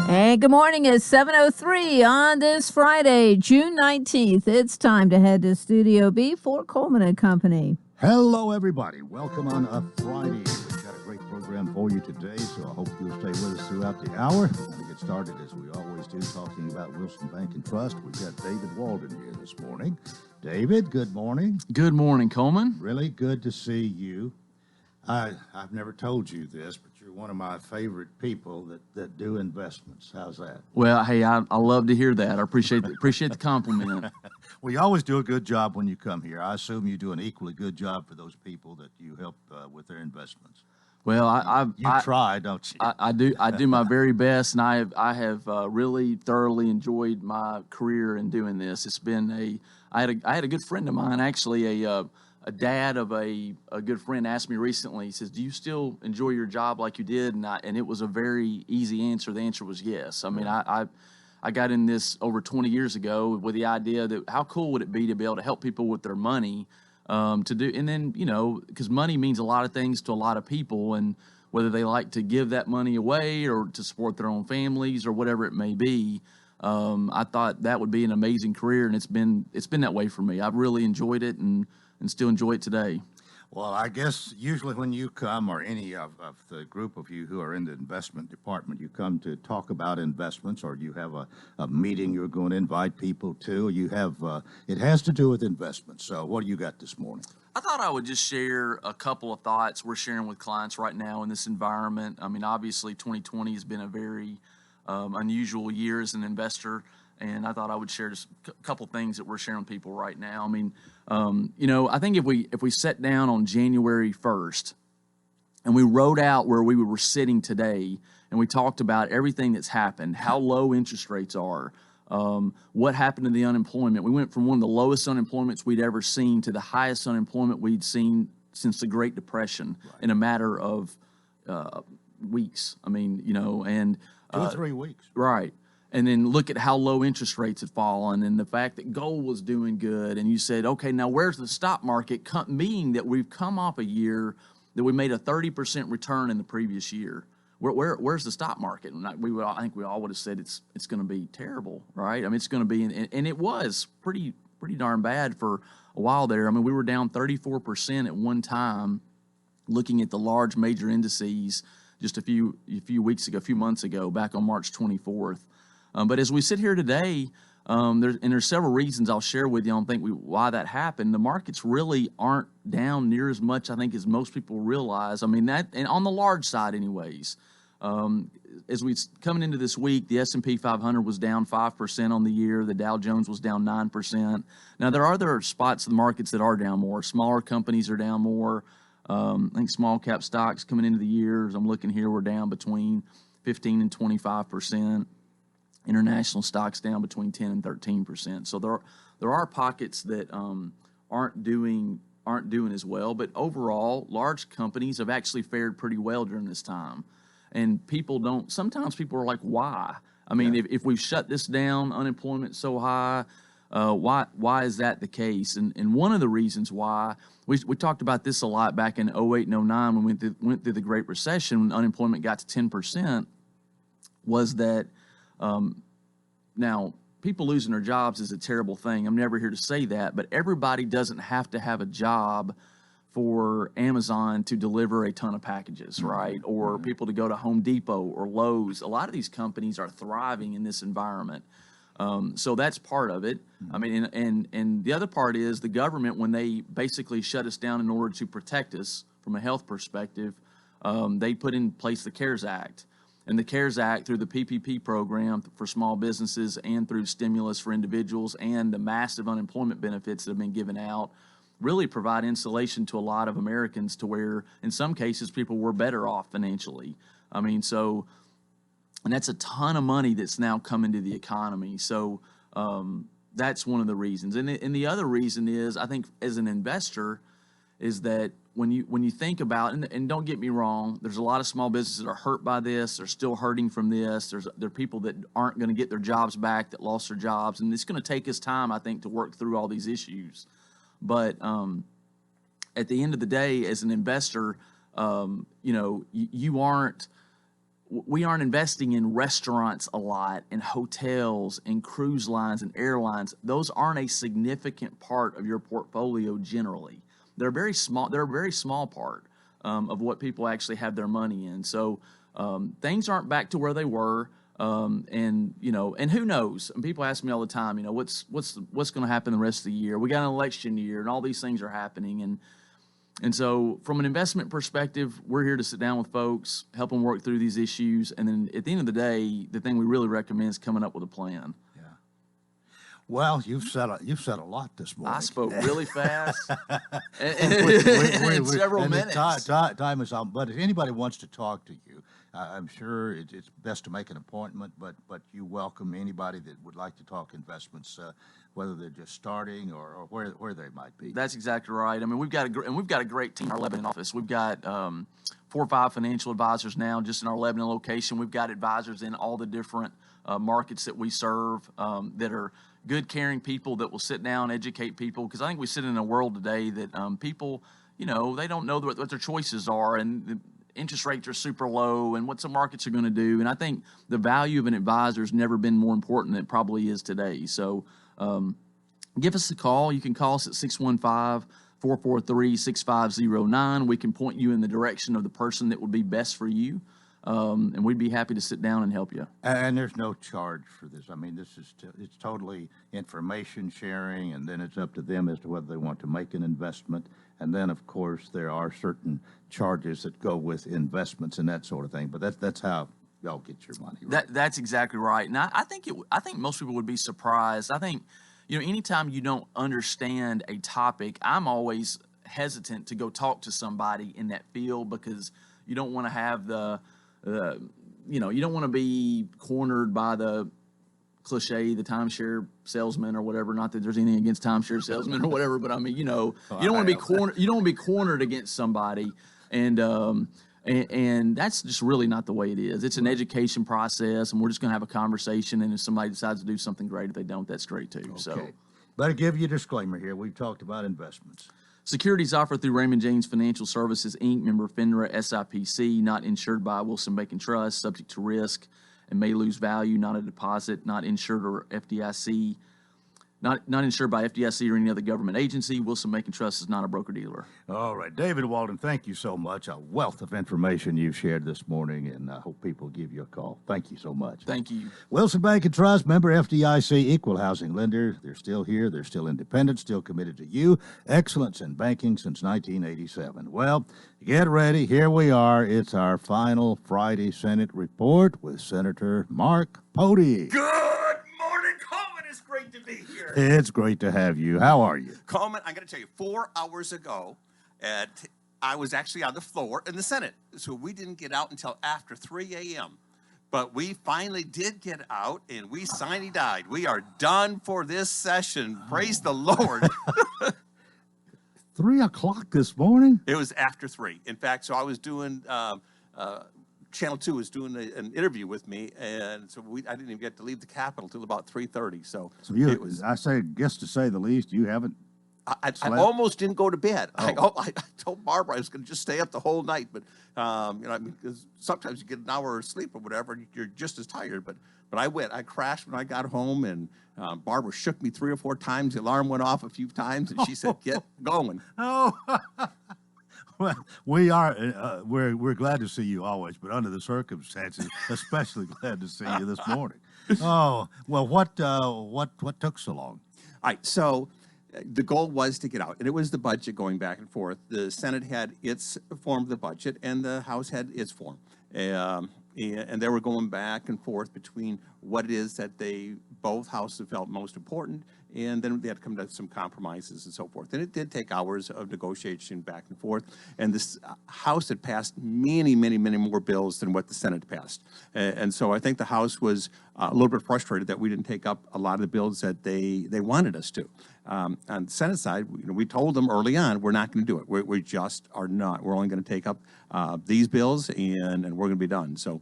Hey, good morning. It's 7:03 on this Friday, June 19th. It's time to head to Studio B for Coleman and Company. Hello, everybody. Welcome on a Friday. We've got a great program for you today, so I hope you'll stay with us throughout the hour. We're going to get started, as we always do, talking about Wilson Bank and Trust. We've got David Walden here this morning. David, good morning. Good morning, Coleman. Really good to see you. I've never told you this, but you're one of my favorite people that do investments. How's that? Well, hey, I love to hear that. I appreciate the compliment. Well, you always do a good job when you come here. I assume you do an equally good job for those people that you help with their investments. Well, You try, don't you? I do my very best, and I have really thoroughly enjoyed my career in doing this. It's been I had a good friend of mine, actually a dad of a good friend, asked me recently. He says, "Do you still enjoy your job like you did?" And it was a very easy answer. The answer was yes. I mean, I got in this over 20 years ago with the idea that how cool would it be to be able to help people with their money, to do, and then, because money means a lot of things to a lot of people, and whether they like to give that money away or to support their own families or whatever it may be. I thought that would be an amazing career, and it's been that way for me. I've really enjoyed it and still enjoy it today. Well, I guess usually when you come, or any of the group of you who are in the investment department, you come to talk about investments, or you have a meeting you're going to invite people to. You have it has to do with investments. So what do you got this morning? I thought I would just share a couple of thoughts we're sharing with clients right now in this environment. I mean, obviously 2020 has been a very unusual year as an investor, and I thought I would share just a couple things that we're sharing with people right now. I mean, I think if we sat down on January 1st and we wrote out where we were sitting today, and we talked about everything that's happened, how low interest rates are, what happened to the unemployment. We went from one of the lowest unemployments we'd ever seen to the highest unemployment we'd seen since the Great Depression, right, in a matter of weeks. I mean, and 2 or 3 weeks. Right. And then look at how low interest rates had fallen, and the fact that gold was doing good. And you said, okay, now where's the stock market? Meaning that we've come off a year that we made a 30% return in the previous year. Where's the stock market? And I think we all would have said it's going to be terrible, right? I mean, it's going to be, and it was pretty darn bad for a while there. I mean, we were down 34% at one time, looking at the large major indices just a few months ago, back on March 24th. But as we sit here today, there's several reasons I'll share with you on why that happened. The markets really aren't down near as much, I think, as most people realize. I mean, and on the large side, anyways. As we coming into this week, the S&P 500 was down 5% on the year. The Dow Jones was down 9%. Now, there are other spots in the markets that are down more. Smaller companies are down more. I think small cap stocks coming into the year, as I'm looking here, we're down between 15 and 25%. International stocks down between 10 and 13%. So there are pockets that aren't doing as well. But overall, large companies have actually fared pretty well during this time. And sometimes people are like, why? I mean, if we've shut this down, unemployment's so high, why is that the case? And one of the reasons why, we talked about this a lot back in 08 and 09 when we went through the Great Recession, when unemployment got to 10%, was that now, people losing their jobs is a terrible thing. I'm never here to say that, but everybody doesn't have to have a job for Amazon to deliver a ton of packages, right? Or people to go to Home Depot or Lowe's. A lot of these companies are thriving in this environment. So that's part of it. I mean, and the other part is the government, when they basically shut us down in order to protect us from a health perspective, they put in place the CARES Act. And the CARES Act, through the PPP program for small businesses and through stimulus for individuals and the massive unemployment benefits that have been given out, really provide insulation to a lot of Americans, to where in some cases people were better off financially. I mean, and that's a ton of money that's now come into the economy. So that's one of the reasons. And the other reason is, I think, as an investor, is that when you think about, and don't get me wrong, there's a lot of small businesses that are hurt by this. They're still hurting from this. There are people that aren't going to get their jobs back, that lost their jobs, and it's going to take us time, I think, to work through all these issues. But at the end of the day, as an investor, you aren't we aren't investing in restaurants a lot, and hotels and cruise lines and airlines. Those aren't a significant part of your portfolio generally. They're very small. They're a very small part of what people actually have their money in. So things aren't back to where they were. And who knows? And people ask me all the time, what's going to happen the rest of the year? We got an election year, and all these things are happening. And so from an investment perspective, we're here to sit down with folks, help them work through these issues. And then at the end of the day, the thing we really recommend is coming up with a plan. Yeah. Well, you've said a lot this morning. I spoke really fast. in several minutes. Time is out. But if anybody wants to talk to you, I'm sure it's best to make an appointment, but you welcome anybody that would like to talk investments, whether they're just starting or where they might be. That's exactly right. I mean, we've got a great team in our Lebanon office. We've got 4 or 5 financial advisors now just in our Lebanon location. We've got advisors in all the different markets that we serve that are good, caring people that will sit down, educate people. Because I think we sit in a world today that people, they don't know what their choices are, and interest rates are super low, and what some markets are going to do. And I think the value of an advisor has never been more important than it probably is today. So give us a call. You can call us at 615-443-6509. We can point you in the direction of the person that would be best for you. And we'd be happy to sit down and help you. And there's no charge for this. I mean, it's totally information sharing, and then it's up to them as to whether they want to make an investment. And then, of course, there are certain charges that go with investments and that sort of thing. But that's how y'all get your money. Right? That's exactly right. And I think most people would be surprised. I think, anytime you don't understand a topic, I'm always hesitant to go talk to somebody in that field, because you don't want to have you don't want to be cornered by the cliche, the timeshare salesman or whatever. Not that there's anything against timeshare salesmen or whatever, but I mean, you don't want to be cornered. You don't want to be cornered against somebody, and that's just really not the way it is. It's an education process, and we're just going to have a conversation. And if somebody decides to do something great, if they don't, that's great too. Okay. So, better give you a disclaimer here. We've talked about investments. Securities offered through Raymond James Financial Services, Inc., member FINRA, SIPC, not insured by Wilson Bank and Trust, subject to risk and may lose value, not a deposit, not insured or FDIC, not insured by FDIC or any other government agency. Wilson Bank and Trust is not a broker-dealer. All right. David Walden, thank you so much. A wealth of information you've shared this morning, and I hope people give you a call. Thank you so much. Thank you. Wilson Bank and Trust, member FDIC, equal housing lender. They're still here. They're still independent, still committed to you. Excellence in banking since 1987. Well, get ready. Here we are. It's our final Friday Senate report with Senator Mark Pody. Good morning, Coleman. It's great to be here. It's great to have you. How are you? Coleman, I got to tell you, 4 hours ago, I was actually on the floor in the Senate. So we didn't get out until after 3 a.m. But we finally did get out, and we sine-died. We are done for this session. Praise the Lord. 3 o'clock this morning? It was after 3. In fact, so I was doing, Channel 2 was doing an interview with me, and so I didn't even get to leave the Capitol till about 3:30. So you, guess to say the least, you haven't I almost didn't go to bed. Oh. I told Barbara I was going to just stay up the whole night, but because sometimes you get an hour of sleep or whatever, and you're just as tired. But I went. I crashed when I got home, and Barbara shook me 3 or 4 times. The alarm went off a few times, and she said, "Get going." Oh, well, we are. We're glad to see you always, but under the circumstances, especially glad to see you this morning. Oh, well, what took so long? All right, so the goal was to get out, and it was the budget going back and forth. The Senate had its form of the budget, and the House had its form. And they were going back and forth between what it is that both houses felt most important, and then they had to come to some compromises and so forth. And it did take hours of negotiation back and forth. And this House had passed many, many, many more bills than what the Senate passed. And so I think the House was a little bit frustrated that we didn't take up a lot of the bills that they wanted us to. On the Senate side, we told them early on, we're not going to do it. We just are not. We're only going to take up these bills, and we're going to be done. So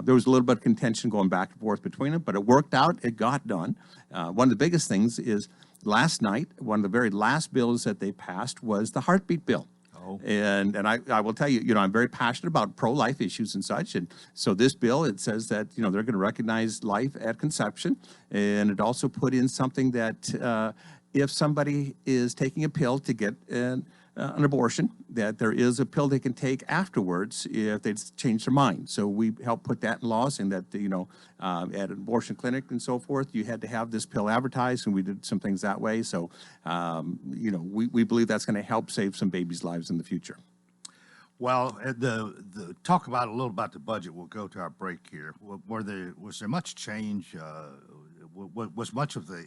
there was a little bit of contention going back and forth between them, but it worked out. It got done. One of the biggest things is last night, one of the very last bills that they passed was the heartbeat bill. And I will tell you, you know, I'm very passionate about pro-life issues and such. And so this bill, it says that, you know, they're going to recognize life at conception. And it also put in something that if somebody is taking a pill to get an abortion, that there is a pill they can take afterwards if they change their mind. So we help put that in laws, and that, you know, at an abortion clinic and so forth, you had to have this pill advertised, and we did some things that way. So, you know, we believe that's going to help save some babies' lives in the future. Well, the talk about a little about the budget. We'll go to our break here. Was there much change? Was much of the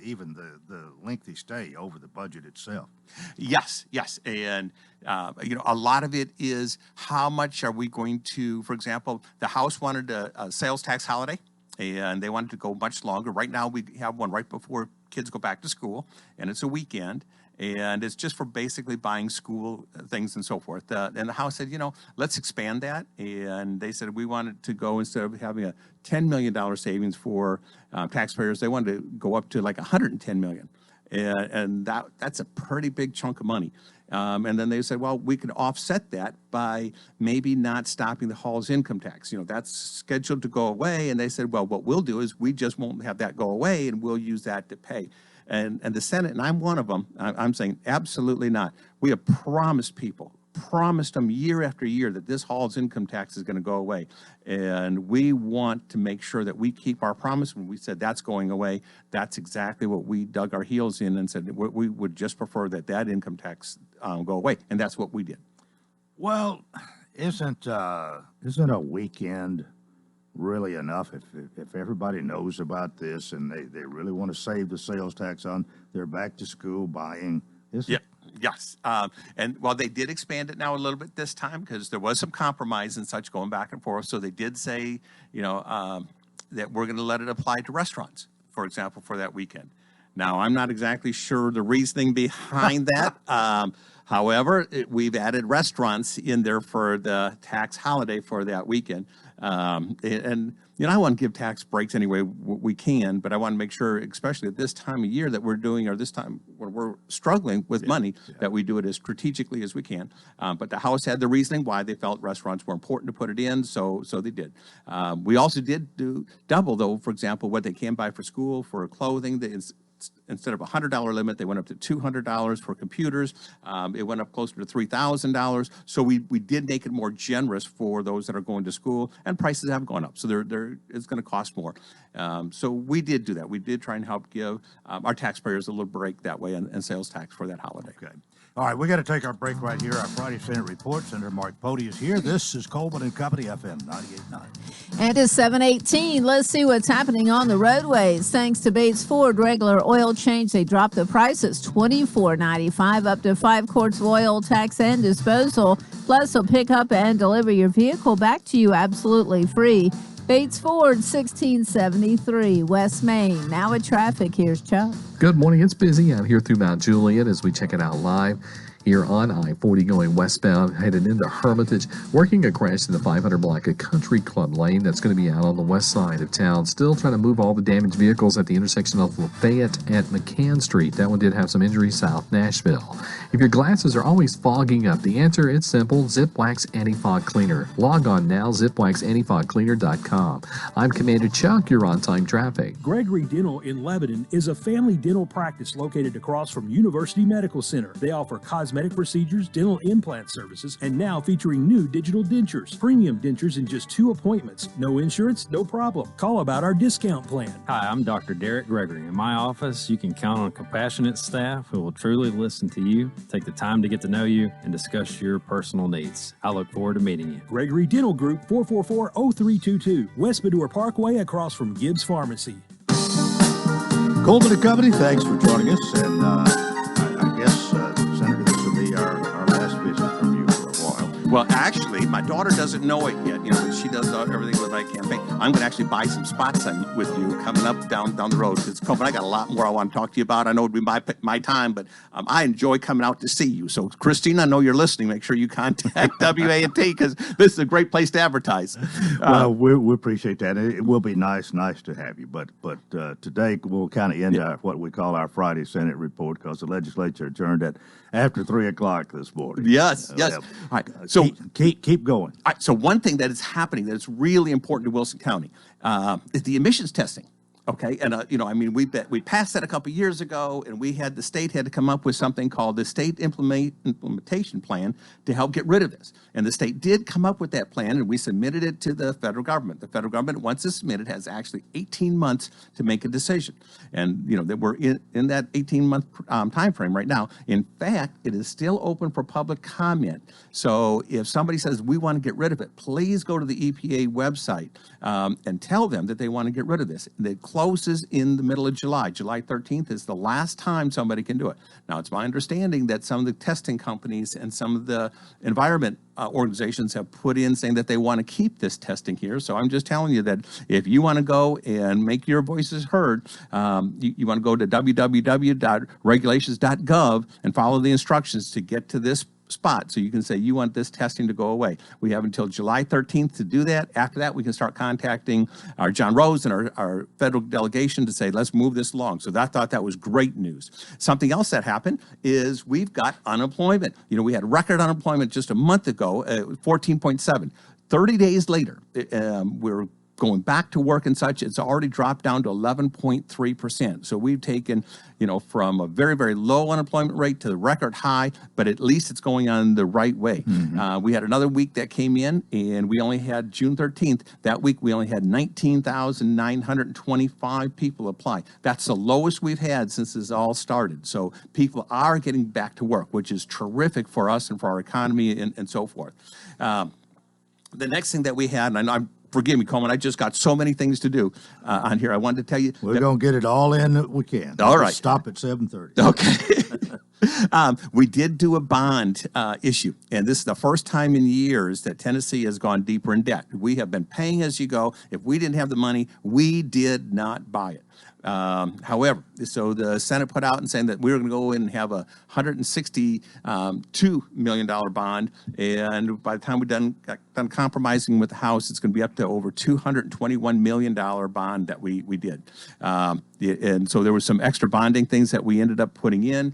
lengthy stay over the budget itself? Yes, and you know, a lot of it is how much are we going to? For example, the House wanted a sales tax holiday, and they wanted to go much longer. Right now, we have one right before kids go back to school, and it's a weekend. And it's just for basically buying school things and so forth. And the House said, you know, let's expand that. And they said we wanted to go, instead of having a $10 million savings for taxpayers, they wanted to go up to like $110 million. And that's a pretty big chunk of money. And then they said, well, we can offset that by maybe not stopping the Hall's income tax. You know, that's scheduled to go away. And they said, well, what we'll do is we just won't have that go away, and we'll use that to pay. And the Senate, and I'm one of them, I'm saying absolutely not. We have promised them year after year that this Hall's income tax is going to go away. And we want to make sure that we keep our promise. When we said that's going away, that's exactly what we dug our heels in and said we would just prefer that income tax go away. And that's what we did. Well, isn't a weekend really enough if everybody knows about this and they really want to save the sales tax on their back to school buying? Yes. And well, they did expand it now a little bit this time because there was some compromise and such going back and forth. So they did say, you know, that we're going to let it apply to restaurants, for example, for that weekend. Now, I'm not exactly sure the reasoning behind that. However, we've added restaurants in there for the tax holiday for that weekend. And, you know, I want to give tax breaks any way we can, but I want to make sure, especially at this time of year that we're doing, or this time when we're struggling with money, that we do it as strategically as we can. But the House had the reasoning why they felt restaurants were important to put it in, so they did. We also did do double, though, for example, what they can buy for school, for clothing. Instead of a $100 limit, they went up to $200 for computers. It went up closer to $3,000. So we did make it more generous for those that are going to school, and prices have gone up. So it's going to cost more. So we did do that. We did try and help give our taxpayers a little break that way and sales tax for that holiday. Okay. All right, we got to take our break right here. Our Friday Senate Report. Senator Mark Pody is here. This is Coleman and Company, FM 98.9. And it's 7:18. Let's see what's happening on the roadways. Thanks to Bates Ford, regular oil change, they dropped the prices $24.95, up to 5 quarts of oil, tax and disposal. Plus, they'll pick up and deliver your vehicle back to you absolutely free. Bates Ford, 1673 West Main. Now with traffic, here's Chuck. Good morning. It's busy out here through Mount Juliet as we check it out live. Here on I-40 going westbound, headed into Hermitage, working a crash in the 500 block of Country Club Lane. That's going to be out on the west side of town. Still trying to move all the damaged vehicles at the intersection of Lafayette and McCann Street. That one did have some injuries south Nashville. If your glasses are always fogging up, the answer is simple: Zipwax Anti-Fog Cleaner. Log on now, zipwaxantifogcleaner.com. I'm Commander Chuck. You're on time traffic. Gregory Dental in Lebanon is a family dental practice located across from University Medical Center. They offer cosmetic procedures, dental implant services, and now featuring new digital dentures. Premium dentures in just 2 appointments. No insurance, no problem. Call about our discount plan. Hi, I'm Dr. Derek Gregory. In my office, you can count on a compassionate staff who will truly listen to you, take the time to get to know you, and discuss your personal needs. I look forward to meeting you. Gregory Dental Group, 444-0322, West Medora Parkway, across from Gibbs Pharmacy. Coleman and Company, thanks for joining us. And I guess, Senator, this will be our last visit from you for a while. Well, actually, my daughter doesn't know it yet. You know, she does everything with my campaign. I'm going to actually buy some spots with you coming up down the road. Because Coleman, I got a lot more I want to talk to you about. I know it'd be my time, but I enjoy coming out to see you. So, Christine, I know you're listening. Make sure you contact WA&T because this is a great place to advertise. Well, we appreciate that. It will be nice to have you. But today we'll kind of end what we call our Friday Senate report because the legislature adjourned at after 3 o'clock this morning. Yes. All right. So keep going. All right, so one thing that is happening that is really important to Wilson County is the emissions testing. Okay, and I mean, we passed that a couple years ago, and the state had to come up with something called the state implementation plan to help get rid of this. And the state did come up with that plan, and we submitted it to the federal government. The federal government, once it's submitted, has actually 18 months to make a decision. And that we're in that 18-month time frame right now. In fact, it is still open for public comment. So if somebody says we want to get rid of it, please go to the EPA website and tell them that they want to get rid of this. It closes in the middle of July. July 13th is the last time somebody can do it. Now, it's my understanding that some of the testing companies and some of the environment organizations have put in saying that they want to keep this testing here. So I'm just telling you that if you want to go and make your voices heard, you want to go to www.regulations.gov and follow the instructions to get to this spot so you can say you want this testing to go away. We have until July 13th to do that. After that, we can start contacting our John Rose and our federal delegation to say, let's move this along. So I thought that was great news. Something else that happened is we've got unemployment. We had record unemployment just a month ago, 14.7. 30 days later, we're going back to work and such, it's already dropped down to 11.3%. So we've taken, from a very, very low unemployment rate to the record high, but at least it's going on the right way. Mm-hmm. We had another week that came in, and we only had June 13th. That week, we only had 19,925 people apply. That's the lowest we've had since this all started. So people are getting back to work, which is terrific for us and for our economy and so forth. The next thing that we had, and forgive me, Coleman, I just got so many things to do on here. I wanted to tell you. We're going to get it all in that we can. All right. Stop at 7:30. Okay. We did do a bond issue, and this is the first time in years that Tennessee has gone deeper in debt. We have been paying as you go. If we didn't have the money, we did not buy it. However, so the Senate put out and saying that we were going to go in and have a $162 million bond, and by the time we're done compromising with the House, it's going to be up to over $221 million bond that we did. And so there was some extra bonding things that we ended up putting in.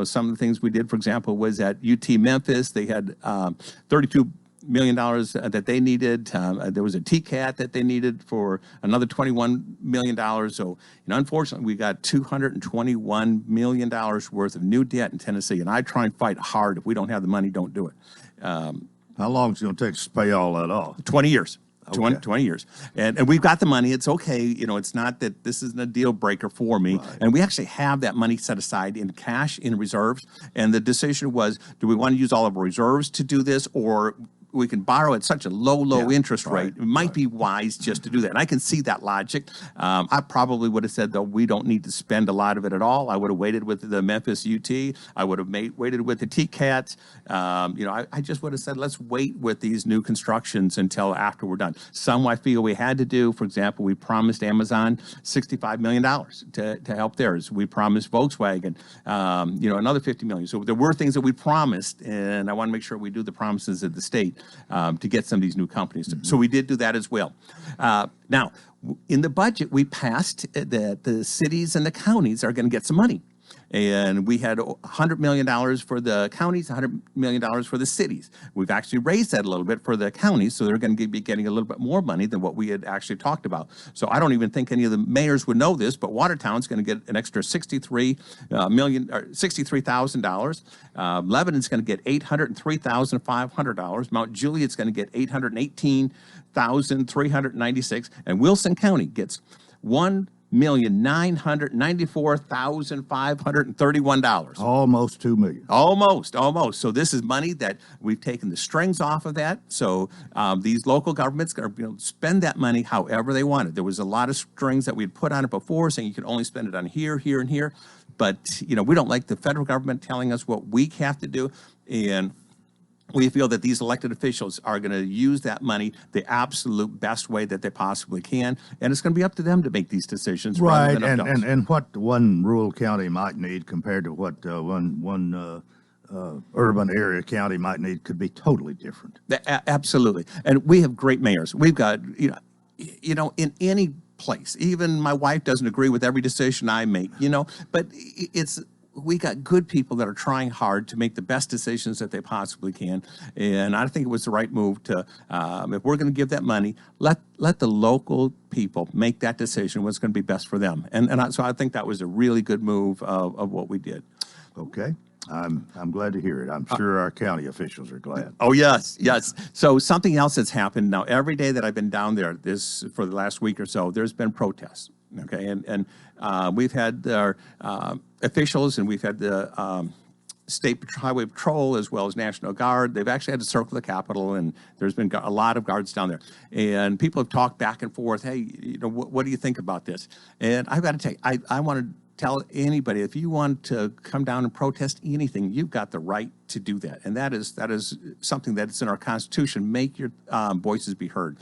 Some of the things we did, for example, was at UT Memphis. They had $32 million that they needed. There was a TCAT that they needed for another $21 million. So, unfortunately, we got $221 million worth of new debt in Tennessee. And I try and fight hard. If we don't have the money, don't do it. How long is it going to take us to pay all that off? 20 years. Okay. 20 years. And we've got the money. It's okay. It's not that this isn't a deal breaker for me. Right. And we actually have that money set aside in cash, in reserves. And the decision was, do we want to use all of our reserves to do this, or we can borrow at such a low interest rate? It might be wise just to do that. And I can see that logic. I probably would have said, though, we don't need to spend a lot of it at all. I would have waited with the Memphis UT. I would have waited with the TCATs. I just would have said, let's wait with these new constructions until after we're done. Some I feel we had to do. For example, we promised Amazon $65 million to help theirs. We promised Volkswagen, another $50 million. So there were things that we promised, and I want to make sure we do the promises of the state to get some of these new companies. Mm-hmm. So we did do that as well. Now, in the budget, we passed that the cities and the counties are going to get some money. And we had $100 million for the counties, $100 million for the cities. We've actually raised that a little bit for the counties, so they're going to be getting a little bit more money than what we had actually talked about. So I don't even think any of the mayors would know this, but Watertown's going to get an extra $63,000. Lebanon's going to get $803,500. Mount Juliet's going to get $818,396, and Wilson County gets $1,994,531. Almost $2 million. Almost. So this is money that we've taken the strings off of that. So these local governments are going to spend that money however they want it. There was a lot of strings that we'd put on it before, saying you could only spend it on here, here, and here. But we don't like the federal government telling us what we have to do. And we feel that these elected officials are going to use that money the absolute best way that they possibly can, and it's going to be up to them to make these decisions rather Right, than up to us. and what one rural county might need compared to what one urban area county might need could be totally different. Absolutely. And we have great mayors. We've got, in any place, even my wife doesn't agree with every decision I make, but we got good people that are trying hard to make the best decisions that they possibly can. And I think it was the right move to, if we're going to give that money, let the local people make that decision what's going to be best for them. So I think that was a really good move of what we did. Okay. I'm glad to hear it. I'm sure our county officials are glad. Oh, yes. So something else that's happened now, every day that I've been down there for the last week or so, there's been protests. Okay. And we've had our officials, and we've had the State Highway Patrol as well as National Guard. They've actually had to circle the Capitol, and there's been a lot of guards down there. And people have talked back and forth, hey, what do you think about this? And I've got to tell you, I want to tell anybody, if you want to come down and protest anything, you've got the right to do that. And that is something that's in our Constitution. Make your voices be heard.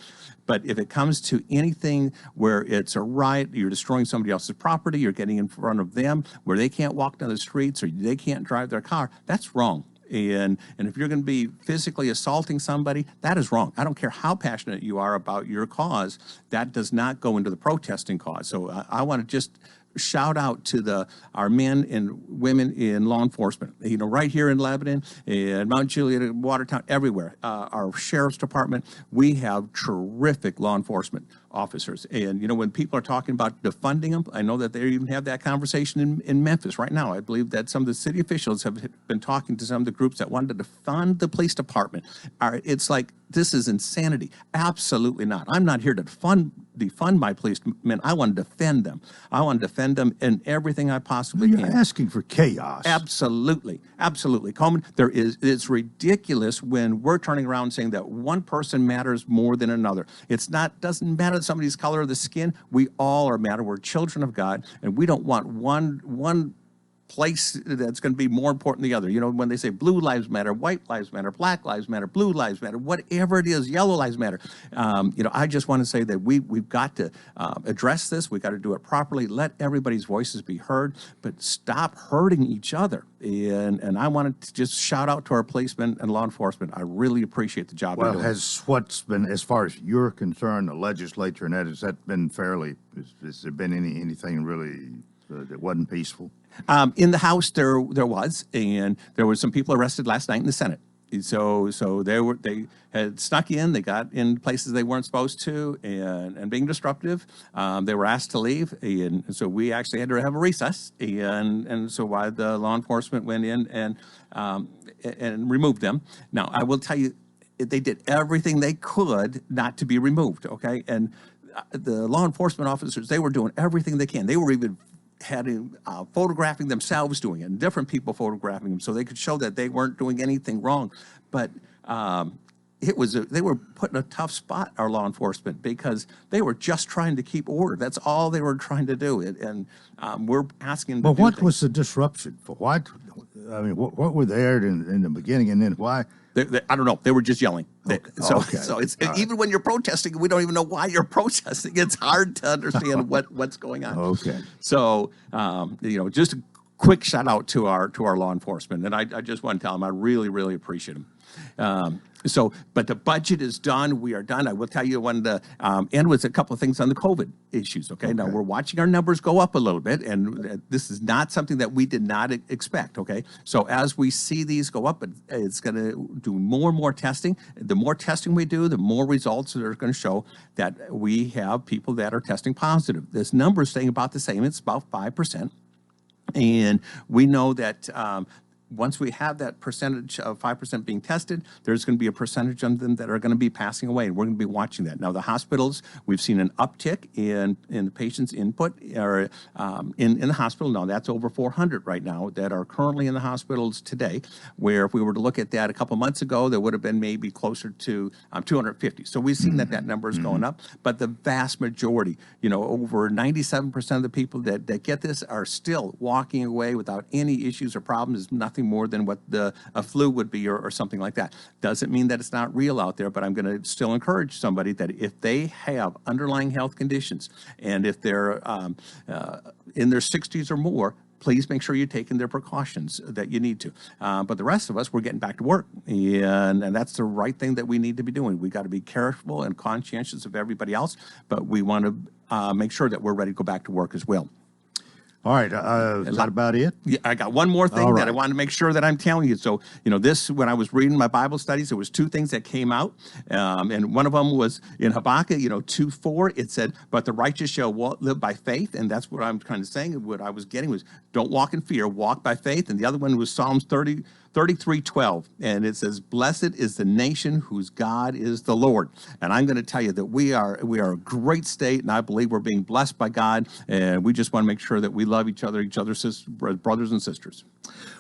But if it comes to anything where it's a riot, you're destroying somebody else's property, you're getting in front of them where they can't walk down the streets or they can't drive their car, that's wrong. And if you're going to be physically assaulting somebody, that is wrong. I don't care how passionate you are about your cause. That does not go into the protesting cause. So I want to just shout out to our men and women in law enforcement, right here in Lebanon, in Mount Juliet, Watertown, everywhere. Our sheriff's department, we have terrific law enforcement officers. And, when people are talking about defunding them, I know that they even have that conversation in Memphis right now. I believe that some of the city officials have been talking to some of the groups that wanted to defund the police department. It's like, this is insanity. Absolutely not. I'm not here to defund my policemen. I want to defend them. I want to defend them in everything I possibly can. You're asking for chaos. Absolutely. Coleman, it's ridiculous when we're turning around and saying that one person matters more than another. Doesn't matter somebody's color of the skin. We all matter. We're children of God, and we don't want one place that's going to be more important than the other. When they say blue lives matter, white lives matter, black lives matter, blue lives matter, whatever it is, yellow lives matter. I just want to say that we've got to address this. We've got to do it properly. Let everybody's voices be heard, but stop hurting each other. And I wanted to just shout out to our policemen and law enforcement. I really appreciate the job they're doing. What's been, as far as you're concerned, the legislature, and has there been anything really that wasn't peaceful? In the House, there was, and there were some people arrested last night in the Senate. So they had snuck in, they got in places they weren't supposed to, and being disruptive. They were asked to leave, and so we actually had to have a recess, and so why the law enforcement went in and removed them. Now, I will tell you, they did everything they could not to be removed, okay? And the law enforcement officers, they were doing everything they can. They were even photographing themselves doing it, and different people photographing them so they could show that they weren't doing anything wrong. But they were put in a tough spot, our law enforcement, because they were just trying to keep order. That's all they were trying to do. And we're asking them to do what things. was the disruption for? What were there in the beginning, and then why? I don't know. They were just yelling. So it's right. Even when you're protesting, we don't even know why you're protesting. It's hard to understand what's going on. Okay. So just a quick shout out to our law enforcement, and I just want to tell them I really, really appreciate them. But the budget is done. We are done. I will tell you, I wanted to end with a couple of things on the COVID issues. Okay. Now we're watching our numbers go up a little bit, and this is not something that we did not expect. Okay. So as we see these go up, it's going to do more and more testing. The more testing we do, the more results that are going to show that we have people that are testing positive. This number is staying about the same. It's about 5%. And we know that once we have that percentage of 5% being tested, there's going to be a percentage of them that are going to be passing away, and we're going to be watching that. Now, the hospitals, we've seen an uptick in the patient's input or in the hospital. Now, that's over 400 right now that are currently in the hospitals today, where if we were to look at that a couple months ago, there would have been maybe closer to 250. So we've seen that number is going up, but the vast majority, over 97% of the people that get this are still walking away without any issues or problems. Nothing something more than what a flu would be or something like that. Doesn't mean that it's not real out there, but I'm going to still encourage somebody that if they have underlying health conditions and if they're in their 60s or more, please make sure you're taking their precautions that you need to. But the rest of us, we're getting back to work. And that's the right thing that we need to be doing. We got to be careful and conscientious of everybody else, but we want to make sure that we're ready to go back to work as well. All right, is that about it? Yeah, I got one more thing that I want to make sure that I'm telling you. So, when I was reading my Bible studies, there was two things that came out. And one of them was in Habakkuk, 2:4, it said, but the righteous shall live by faith. And that's what I'm kind of saying. What I was getting was, don't walk in fear, walk by faith. And the other one was Psalms 33:12, and it says, blessed is the nation whose God is the Lord. And I'm going to tell you that we are a great state, and I believe we're being blessed by God, and we just want to make sure that we love each other's brothers and sisters.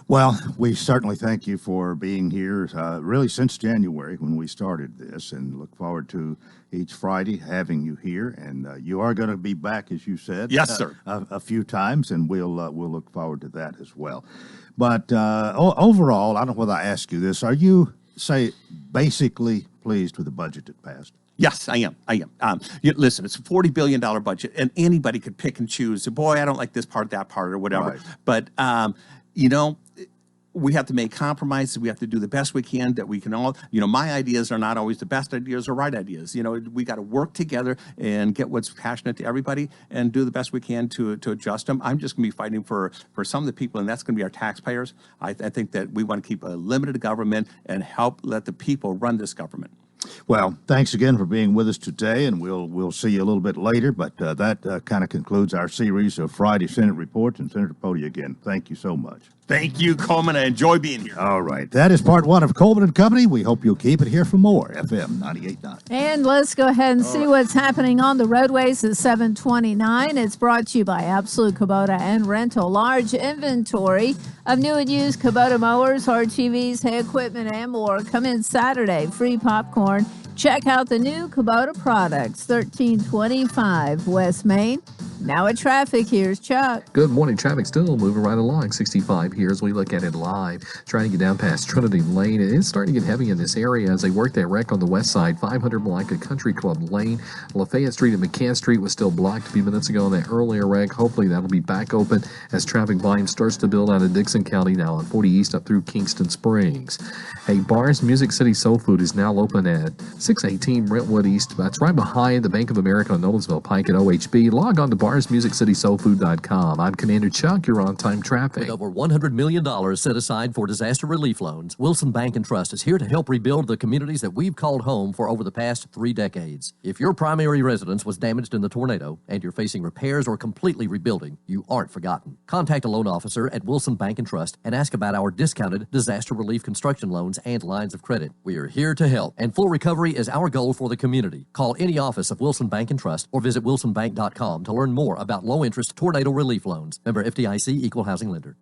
Well, we certainly thank you for being here, really since January when we started this, and look forward to each Friday having you here. And you are going to be back, as you said. Yes, sir. A few times, and we'll look forward to that as well. But overall, I don't know whether I ask you this. Are you, basically pleased with the budget that passed? Yes, I am. Listen, it's a $40 billion budget, and anybody could pick and choose. Boy, I don't like this part, that part, or whatever. Right. But, we have to make compromises. We have to do the best we can that we can all, my ideas are not always the best ideas or right ideas. We got to work together and get what's passionate to everybody and do the best we can to adjust them. I'm just going to be fighting for some of the people, and that's going to be our taxpayers. I think that we want to keep a limited government and help let the people run this government. Well, thanks again for being with us today, and we'll see you a little bit later. But that kind of concludes our series of Friday Senate Reports. And Senator Pody, again, thank you so much. Thank you, Coleman. I enjoy being here. All right. That is part one of Coleman and Company. We hope you'll keep it here for more. FM 98.9. And let's go ahead and see what's happening on the roadways at 729. It's brought to you by Absolute Kubota and Rental. Large inventory of new and used Kubota mowers, RTVs, hay equipment, and more. Come in Saturday. Free popcorn. Check out the new Kubota products. 1325 West Main. Now at traffic, here's Chuck. Good morning. Traffic still moving right along 65 here as we look at it live. Trying to get down past Trinity Lane. It is starting to get heavy in this area as they work that wreck on the west side. 500 block of Country Club Lane. Lafayette Street and McCann Street was still blocked a few minutes ago on that earlier wreck. Hopefully that'll be back open as traffic volume starts to build out of Dixon County now on 40 East up through Kingston Springs. Hey, Bar's Music City Soul Food is now open at 618 Brentwood East. That's right behind the Bank of America on Nolensville Pike at OHB. Log on to BarsMusicCitySoulFood.com. I'm Commander Chuck. You're on time traffic. With over $100 million set aside for disaster relief loans, Wilson Bank and Trust is here to help rebuild the communities that we've called home for over the past 3 decades. If your primary residence was damaged in the tornado and you're facing repairs or completely rebuilding, you aren't forgotten. Contact a loan officer at Wilson Bank and Trust and ask about our discounted disaster relief construction loans and lines of credit. We are here to help, and full recovery is our goal for the community. Call any office of Wilson Bank and Trust or visit wilsonbank.com to learn more about low-interest tornado relief loans. Member FDIC, Equal Housing Lender.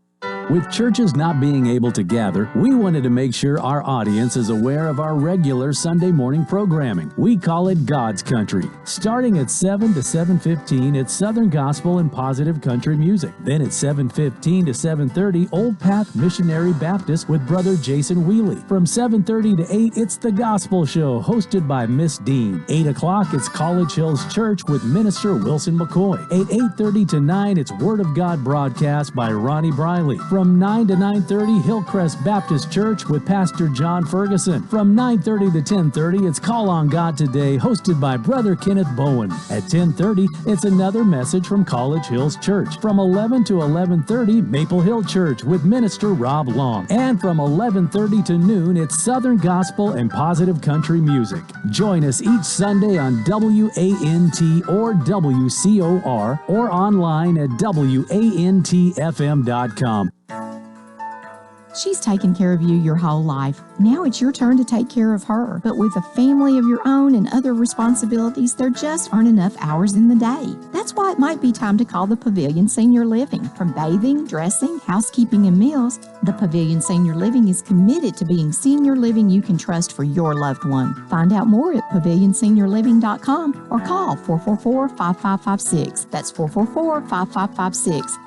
With churches not being able to gather, we wanted to make sure our audience is aware of our regular Sunday morning programming. We call it God's Country. Starting at 7 to 7:15, it's Southern Gospel and Positive Country Music. Then at 7:15 to 7:30, Old Path Missionary Baptist with Brother Jason Wheely. From 7:30 to 8, it's The Gospel Show, hosted by Miss Dean. 8 o'clock, it's College Hills Church with Minister Wilson McCoy. At 8:30 to 9, it's Word of God broadcast by Ronnie Briley. From 9 to 9:30, Hillcrest Baptist Church with Pastor John Ferguson. From 9:30 to 10:30, it's Call on God Today, hosted by Brother Kenneth Bowen. At 10:30, it's another message from College Hills Church. From 11 to 11:30, Maple Hill Church with Minister Rob Long. And from 11:30 to noon, it's Southern Gospel and Positive Country Music. Join us each Sunday on WANT or WCOR or online at WANTFM.com. She's taken care of you your whole life. Now it's your turn to take care of her. But with a family of your own and other responsibilities, there just aren't enough hours in the day. That's why it might be time to call the Pavilion Senior Living. From bathing, dressing, housekeeping, and meals, the Pavilion Senior Living is committed to being senior living you can trust for your loved one. Find out more at pavilionseniorliving.com or call 444-5556. That's 444-5556.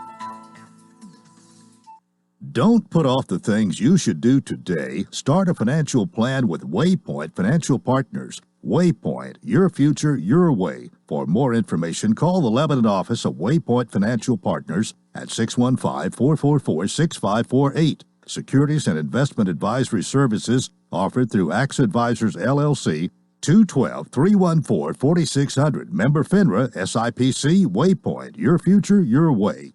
Don't put off the things you should do today. Start a financial plan with Waypoint Financial Partners. Waypoint, your future, your way. For more information, call the Lebanon office of Waypoint Financial Partners at 615-444-6548. Securities and investment advisory services offered through AXA Advisors, LLC, 212-314-4600. Member FINRA, SIPC, Waypoint, your future, your way.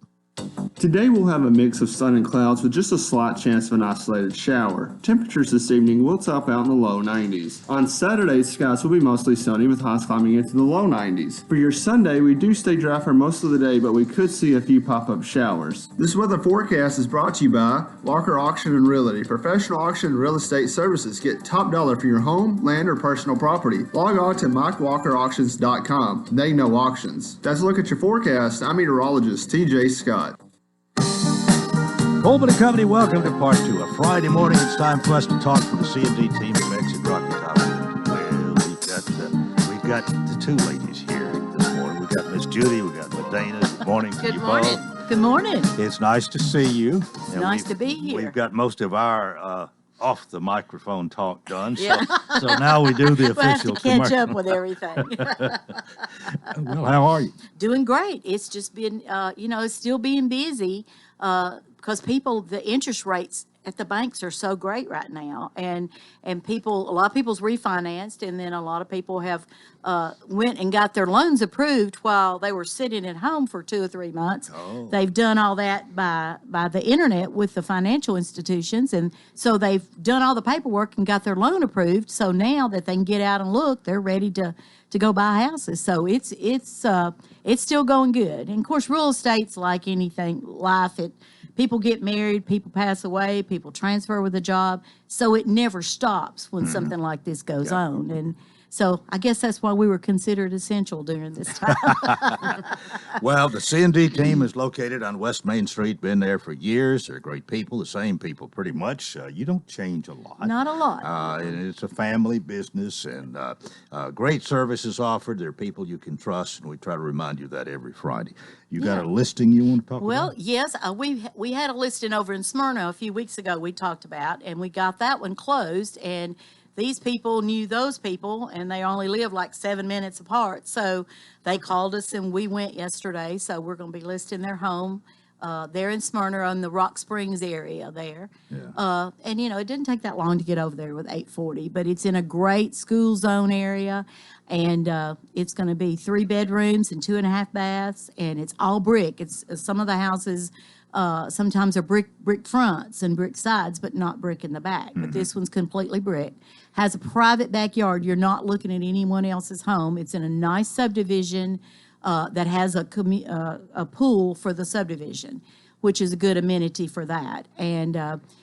Today we'll have a mix of sun and clouds with just a slight chance of an isolated shower. Temperatures this evening will top out in the low 90s. On Saturday, skies will be mostly sunny with highs climbing into the low 90s. For your Sunday, we do stay dry for most of the day, but we could see a few pop-up showers. This weather forecast is brought to you by Walker Auction and Realty. Professional auction and real estate services. Get top dollar for your home, land, or personal property. Log on to MikeWalkerAuctions.com. They know auctions. That's a look at your forecast. I'm meteorologist TJ Scott. Coleman and Company, welcome to part 2 of Friday morning. It's time for us to talk for the C&D team of Exit Rocky Top. Well, we've got the two ladies here this morning. We've got Miss Judy, we've got Medina. Good morning to you both. Good morning. It's nice to see you. It's nice to be here. We've got most of our off the microphone talk done, so now we do the official we'll have to catch up with everything. Well, how are you? Doing great. It's just been, it's still being busy because the interest rates at the banks are so great right now, and a lot of people's refinanced, and then a lot of people have went and got their loans approved while they were sitting at home for 2 or 3 months. Oh. They've done all that by the internet with the financial institutions, and so they've done all the paperwork and got their loan approved. So now that they can get out and look, they're ready to go buy houses. So it's still going good. And of course, real estate's like anything, life. People get married, people pass away, people transfer with a job. So it never stops when something like this goes on. And so I guess that's why we were considered essential during this time. Well, the C&D team is located on West Main Street, been there for years. They're great people, the same people pretty much. You don't change a lot. Not a lot. And it's a family business, and great services offered. There are people you can trust, and we try to remind you of that every Friday. You got a listing you want to talk about? Well, yes, we had a listing over in Smyrna a few weeks ago we talked about, and we got that one closed, and these people knew those people, and they only live like 7 minutes apart. So they called us, and we went yesterday. So we're going to be listing their home there in Smyrna on the Rock Springs area there. Yeah. And, it didn't take that long to get over there with 840, but it's in a great school zone area, and it's going to be 3 bedrooms and 2.5 baths, and it's all brick. It's some of the houses sometimes are brick fronts and brick sides, but not brick in the back. But this one's completely brick. Has a private backyard. You're not looking at anyone else's home. It's in a nice subdivision that has a pool for the subdivision, which is a good amenity for that. And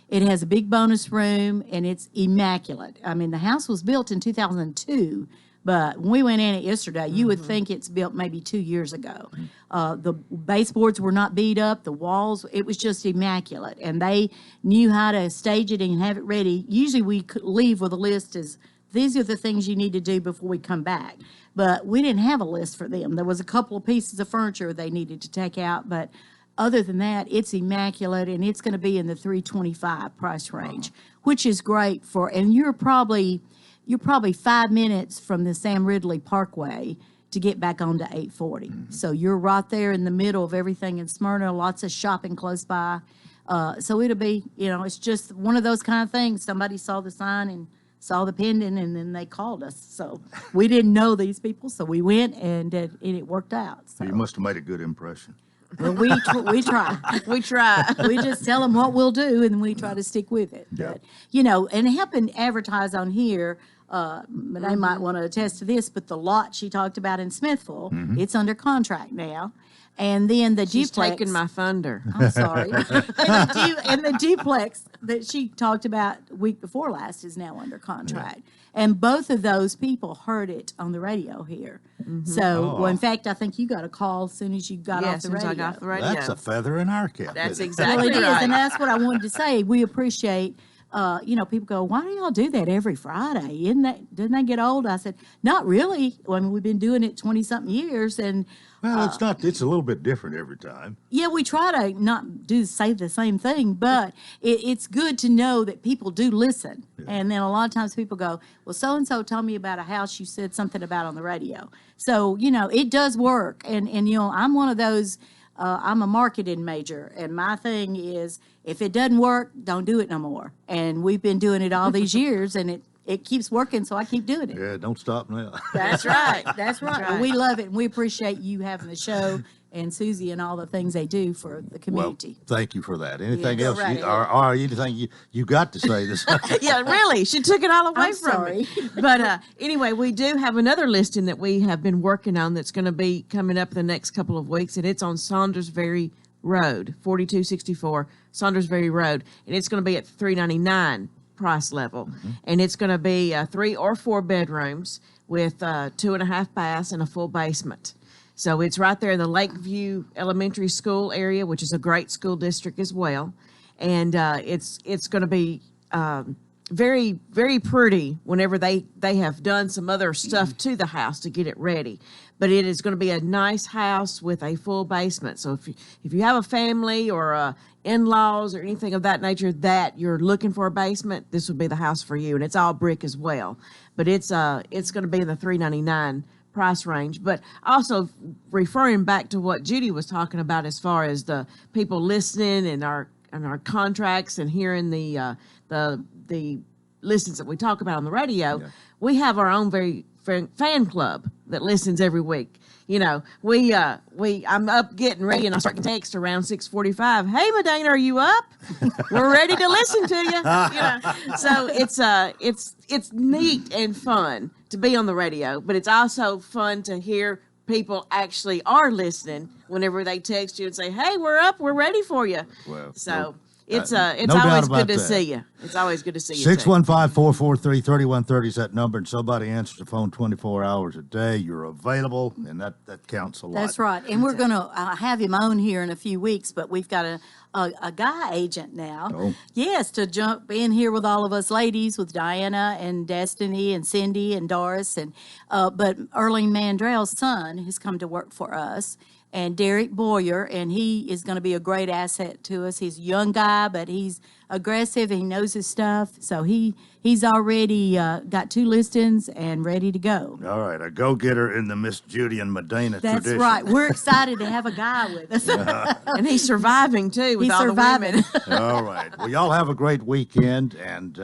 it has a big bonus room, and it's immaculate. I mean, the house was built in 2002. But when we went in it yesterday, you would think it's built maybe 2 years ago. The baseboards were not beat up. The walls, it was just immaculate. And they knew how to stage it and have it ready. Usually we could leave with a list as, these are the things you need to do before we come back. But we didn't have a list for them. There was a couple of pieces of furniture they needed to take out. But other than that, it's immaculate, and it's going to be in the $325 price range, which is great and you're probably 5 minutes from the Sam Ridley Parkway to get back onto 840. So you're right there in the middle of everything in Smyrna, lots of shopping close by. So it'll be, it's just one of those kind of things. Somebody saw the sign and saw the pendant, and then they called us. So we didn't know these people, so we went, and it worked out. So. You must have made a good impression. Well, we try. We try. We just tell them what we'll do, and we try to stick with it. Yeah. But, and helping advertise on here, they might want to attest to this, but the lot she talked about in Smithville, it's under contract now. And then the She's duplex. taking my thunder. I'm sorry. and the duplex that she talked about week before last is now under contract. Yeah. And both of those people heard it on the radio here. So, well, in fact, I think you got a call as soon as you got off the radio. I got off the radio. That's a feather in our cap. That's exactly right. Well, it is, and that's what I wanted to say. We appreciate people go, why do y'all do that every Friday? Doesn't that get old? I said, not really. I mean, we've been doing it 20-something years, and Well, it's not. It's a little bit different every time. yeah, we try to not say the same thing, but it's good to know that people do listen. Yeah. And then a lot of times people go, well, so-and-so told me about a house you said something about on the radio. So, it does work. And I'm one of those, I'm a marketing major, and my thing is, if it doesn't work, don't do it no more. And we've been doing it all these years, and it keeps working, so I keep doing it. Yeah, don't stop now. That's right. That's right. And we love it, and we appreciate you having the show and Susie and all the things they do for the community. Well, thank you for that. Anything Yeah, else? right Or anything you got to say this? Yeah, really. She took it all away I'm from sorry. me. But anyway, we do have another listing that we have been working on that's going to be coming up the next couple of weeks, and it's on Saundersberry Road, 4264 Saundersberry Road, and it's going to be at $399 price level, and it's going to be 3 or 4 bedrooms with 2.5 baths and a full basement. So it's right there in the Lakeview Elementary School area, which is a great school district as well, and it's going to be very, very pretty whenever they have done some other stuff to the house to get it ready. But it is going to be a nice house with a full basement. So if you have a family or in-laws or anything of that nature that you're looking for a basement, this would be the house for you. And it's all brick as well. But it's going to be in the $399 price range. But also referring back to what Judy was talking about as far as the people listening and our contracts and hearing the listings that we talk about on the radio, we have our own very fan club that listens every week. I'm up getting ready and I start to text around 6:45. Hey, Medina, are you up? We're ready to listen to you. So it's neat and fun to be on the radio, but it's also fun to hear people actually are listening whenever they text you and say, hey, we're up, we're ready for you. Well, so it's no always doubt good to about see you. It's always good to see you. 615-443-3130 is that number, and somebody answers the phone 24 hours a day. You're available, and that counts a lot. That's right. And we're going to have him on here in a few weeks, but we've got a guy agent now. Oh. Yes, to jump in here with all of us ladies, with Diana and Destiny and Cindy and Doris. But Erling Mandrell's son has come to work for us, and Derek Boyer, and he is going to be a great asset to us. He's a young guy, but he's aggressive. He knows his stuff. So he's already got 2 listings and ready to go. All right, a go-getter in the Miss Judy and Medina That's tradition. right. We're excited to have a guy with us. And he's surviving, too, with all the women. All right. Well, y'all have a great weekend, and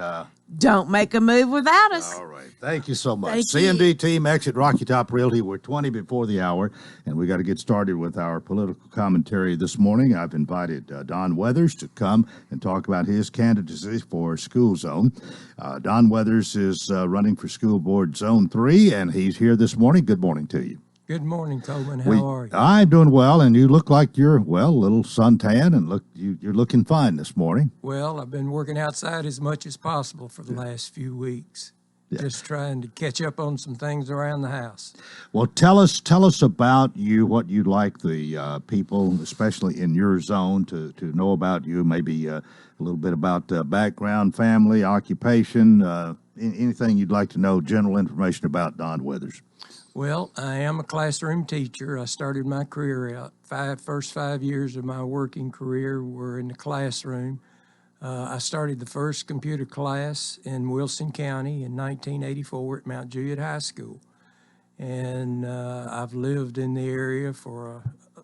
don't make a move without us. all right. Thank you so much. Thank C&D you. team, exit Rocky Top Realty. We're 20 before the hour, and we got to get started with our political commentary this morning. I've invited Don Weathers to come and talk about his candidacy for School Zone. Don Weathers is running for School Board Zone 3, and he's here this morning. Good morning to you. Good morning, Coleman. How are you? I'm doing well, and you look like you're, a little suntan, and you're looking fine this morning. Well, I've been working outside as much as possible for the last few weeks, just trying to catch up on some things around the house. Well, tell us about you, what you'd like the people, especially in your zone, to know about you, maybe a little bit about background, family, occupation, anything you'd like to know, general information about Don Weathers. Well, I am a classroom teacher. I started my career out. First 5 years of my working career were in the classroom. I started the first computer class in Wilson County in 1984 at Mount Juliet High School. And I've lived in the area for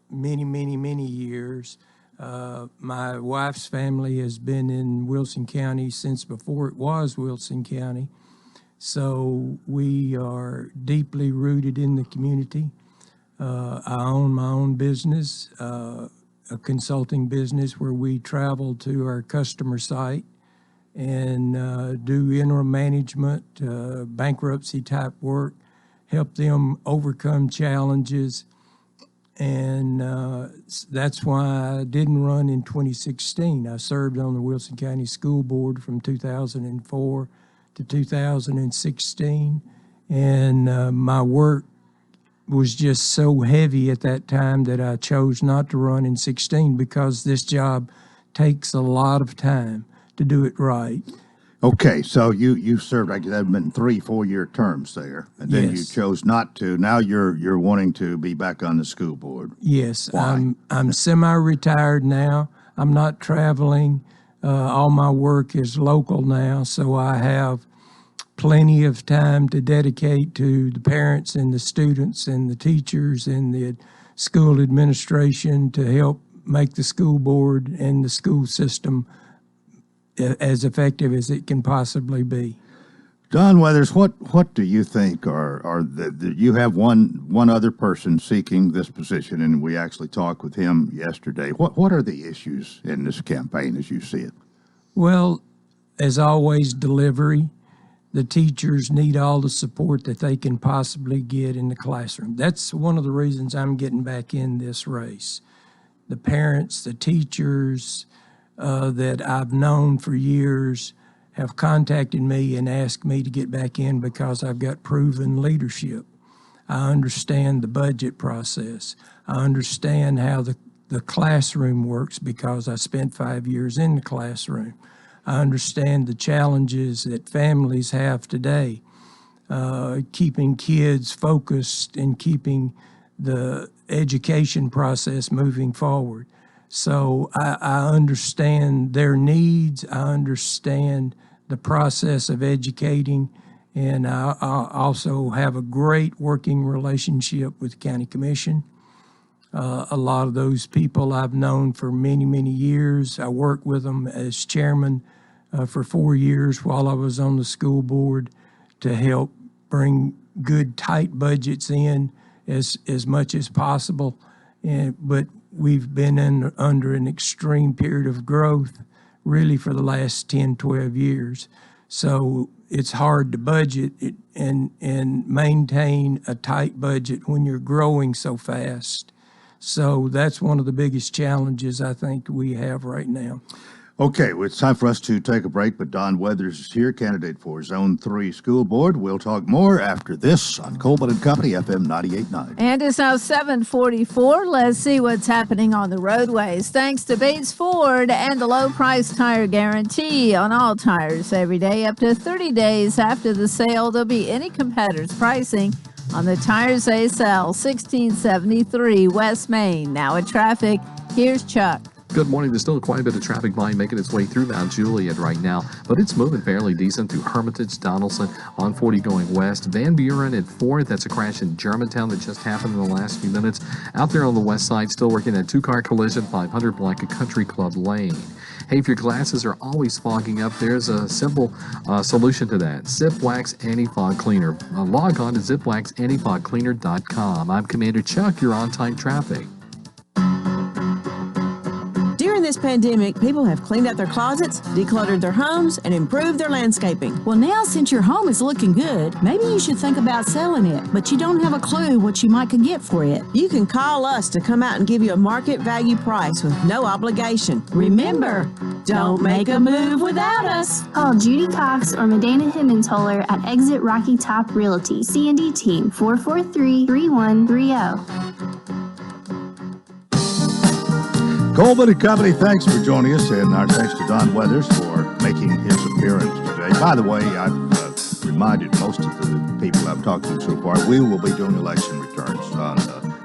many, many, many years. My wife's family has been in Wilson County since before it was Wilson County. So we are deeply rooted in the community. I own my own business, a consulting business where we travel to our customer site and do interim management, bankruptcy type work, help them overcome challenges. And that's why I didn't run in 2016. I served on the Wilson County School Board from 2004 to 2016, and my work was just so heavy at that time that I chose not to run in 16 because this job takes a lot of time to do it right. Okay, so you served, I guess that had been 3-4 year terms there, and then you Yes. chose not to. Now you're wanting to be back on the school board. Yes, Why? I'm semi-retired now. I'm not traveling. All my work is local now, so I have plenty of time to dedicate to the parents and the students and the teachers and the school administration to help make the school board and the school system as effective as it can possibly be. Don Weathers, what do you think you have one other person seeking this position, and we actually talked with him yesterday. What are the issues in this campaign as you see it? Well, as always, delivery. The teachers need all the support that they can possibly get in the classroom. That's one of the reasons I'm getting back in this race. The parents, the teachers that I've known for years have contacted me and asked me to get back in because I've got proven leadership. I understand the budget process. I understand how the classroom works because I spent 5 years in the classroom. I understand the challenges that families have today, keeping kids focused and keeping the education process moving forward. So I understand their needs. I understand the process of educating, and I also have a great working relationship with the County Commission. A lot of those people I've known for many, many years. I worked with them as chairman for 4 years while I was on the school board to help bring good, tight budgets in as much as possible. But we've been under an extreme period of growth really for the last 10, 12 years. So it's hard to budget and maintain a tight budget when you're growing so fast. So that's one of the biggest challenges I think we have right now. Okay, well, it's time for us to take a break, but Don Weathers is here, candidate for Zone 3 School Board. We'll talk more after this on Coleman and Company, FM 98.9. And it's now 7:44. Let's see what's happening on the roadways. Thanks to Bates Ford and the low price tire guarantee on all tires every day. Up to 30 days after the sale, there'll be any competitor's pricing on the tires they sell. 1673 West Main. Now at traffic, here's Chuck. Good morning. There's still quite a bit of traffic volume making its way through Mount Juliet right now, but it's moving fairly decent through Hermitage, Donaldson, on 40 going west. Van Buren at 4th. That's a crash in Germantown that just happened in the last few minutes. Out there on the west side, still working that two-car collision, 500 block of Country Club Lane. Hey, if your glasses are always fogging up, there's a simple solution to that. Zip Wax Anti-Fog Cleaner. Log on to zipwaxantifogcleaner.com. I'm Commander Chuck. You're on time traffic. During this pandemic, people have cleaned out their closets, decluttered their homes, and improved their landscaping. Well, now since your home is looking good, maybe you should think about selling it, but you don't have a clue what you might could get for it. You can call us to come out and give you a market value price with no obligation. Remember, don't make a move without us. Call Judy Cox or Medina Himmentoller at Exit Rocky Top Realty. C&D Team 443-3130. Coleman and Company, thanks for joining us, and our thanks to Don Weathers for making his appearance today. By the way, I've reminded most of the people I've talked to so far, we will be doing election returns on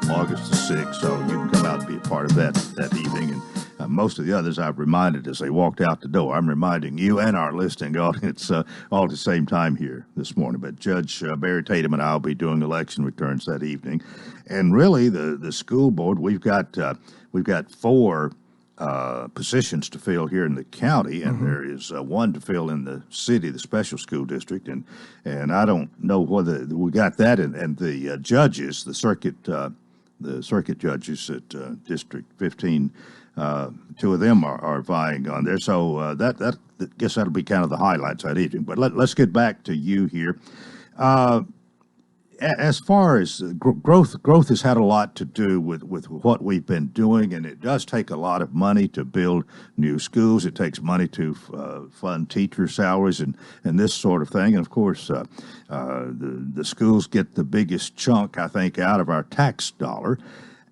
August the 6th, so you can come out and be a part of that evening. And most of the others I've reminded as they walked out the door. I'm reminding you and our listening audience all at the same time here this morning. But Judge Barry Tatum and I will be doing election returns that evening. And really, the school board, we've got 4 positions to fill here in the county, and there is one to fill in the city, the special school district, and I don't know whether we got that, and the judges, the circuit judges at District 15, 2 of them are vying on there. So that guess that'll be kind of the highlights that evening. But let's get back to you here. As far as growth has had a lot to do with what we've been doing, and it does take a lot of money to build new schools. It takes money to fund teacher salaries and this sort of thing. And of course, the schools get the biggest chunk, I think, out of our tax dollar.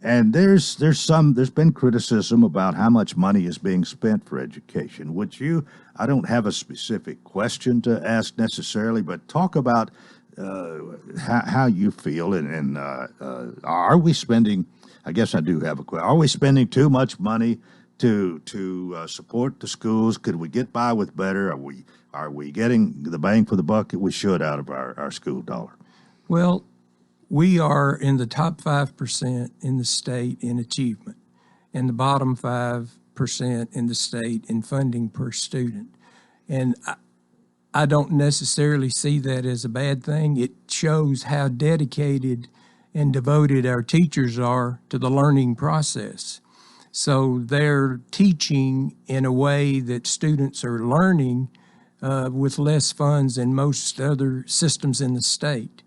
And there's been criticism about how much money is being spent for education. I don't have a specific question to ask necessarily, but talk about how you feel and are we spending? I guess I do have a question. Are we spending too much money to support the schools? Could we get by with better? Are we getting the bang for the buck that we should out of our school dollar? Well, we are in the top 5% in the state in achievement and the bottom 5% in the state in funding per student. And I don't necessarily see that as a bad thing. It shows how dedicated and devoted our teachers are to the learning process. So they're teaching in a way that students are learning with less funds than most other systems in the state.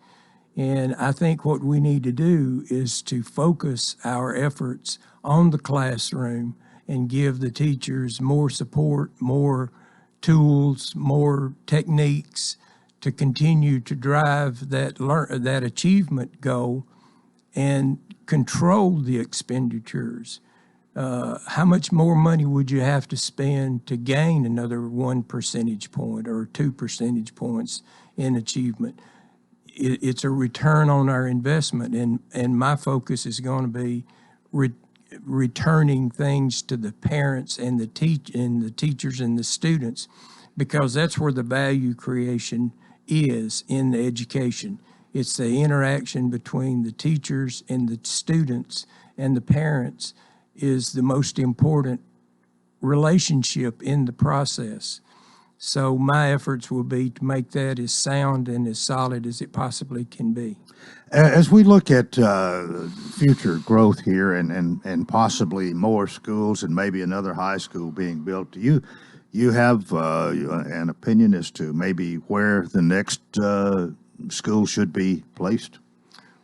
And I think what we need to do is to focus our efforts on the classroom and give the teachers more support, more tools, more techniques to continue to drive that achievement goal and control the expenditures. How much more money would you have to spend to gain another 1 percentage point or 2 percentage points in achievement? It's a return on our investment, and my focus is going to be returning things to the parents and the teachers and the students, because that's where the value creation is in the education. It's the interaction between the teachers and the students and the parents is the most important relationship in the process. So my efforts will be to make that as sound and as solid as it possibly can be. As we look at future growth here and possibly more schools and maybe another high school being built, do you have an opinion as to maybe where the next school should be placed?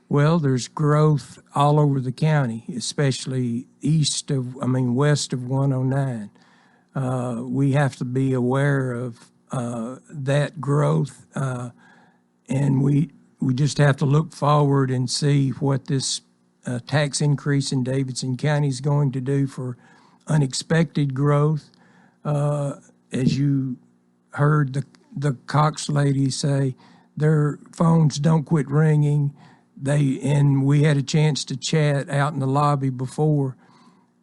Well, there's growth all over the county, especially west of 109. We have to be aware of that growth, and we just have to look forward and see what this tax increase in Davidson County is going to do for unexpected growth. As you heard the Cox lady say, their phones don't quit ringing. And we had a chance to chat out in the lobby before.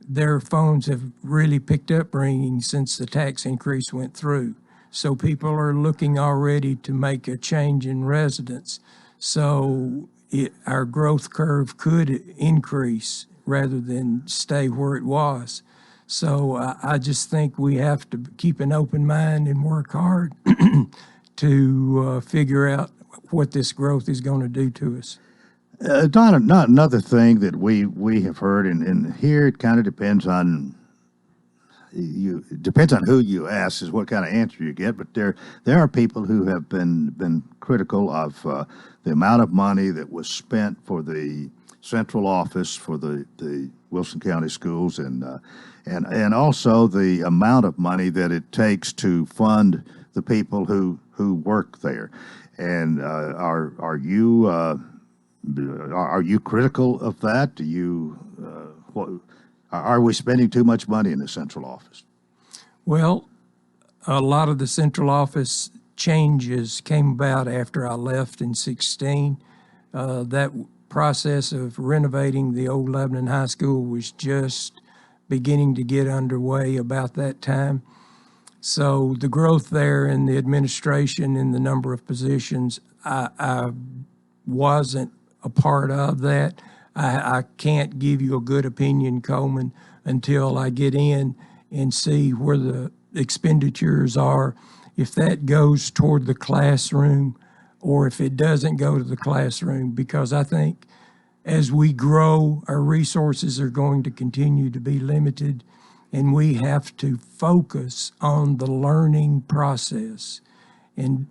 Their phones have really picked up ringing since the tax increase went through. So people are looking already to make a change in residence. So our growth curve could increase rather than stay where it was. So I just think we have to keep an open mind and work hard to figure out what this growth is going to do to us. Donna, not another thing that we have heard, and here it kind of depends on you. It depends on who you ask is what kind of answer you get. But there are people who have been critical of the amount of money that was spent for the central office for the Wilson County schools, and also the amount of money that it takes to fund the people who work there. And are you critical of that? Are we spending too much money in the central office? Well, a lot of the central office changes came about after I left in 2016. That process of renovating the old Lebanon High School was just beginning to get underway about that time. So the growth there in the administration and the number of positions, I wasn't a part of that. I can't give you a good opinion, Coleman, until I get in and see where the expenditures are, if that goes toward the classroom or if it doesn't go to the classroom, because I think as we grow, our resources are going to continue to be limited, and we have to focus on the learning process and